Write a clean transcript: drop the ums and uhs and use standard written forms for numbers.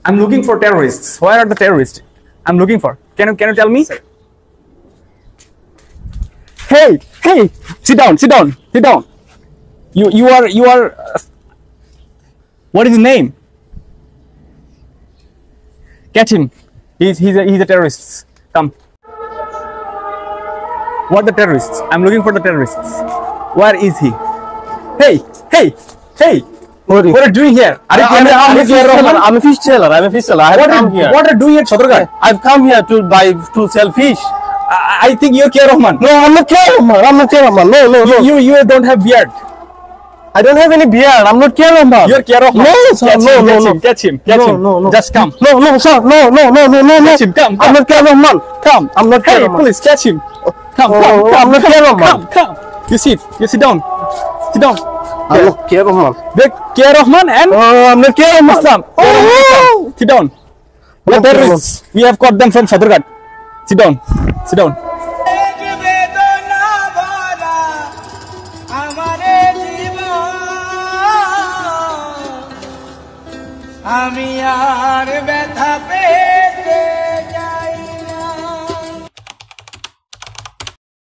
I'm looking for terrorists. Where are the terrorists? I'm looking for. Can you tell me? Sir. Hey, sit down. You are. What is his name? Catch him. He's a terrorist. Come. What the terrorists? I'm looking for the terrorists. Where is he? Hey! What are you doing here? I'm a fish seller. What are you doing at Sodorghat? I've come here to sell fish. I think you're K. Rahman. No, I'm not K. Rahman. No. You don't have beard. I don't have any beard. I'm not K. Rahman. You're K. Rahman. No, sir. No. Catch him. No. Just come. No, sir. No. Catch him. Come. I'm not K. Rahman. Come. I'm not K. Hey, Rahman. please catch him. Come. I'm not K. Rahman. Come. You sit down. I'm not K. Rahman. K. Rahman and I'm not K. Rahman. Islam. Sit down. The terrorists. We have caught them from Sodorghat. Sit down. আমি আর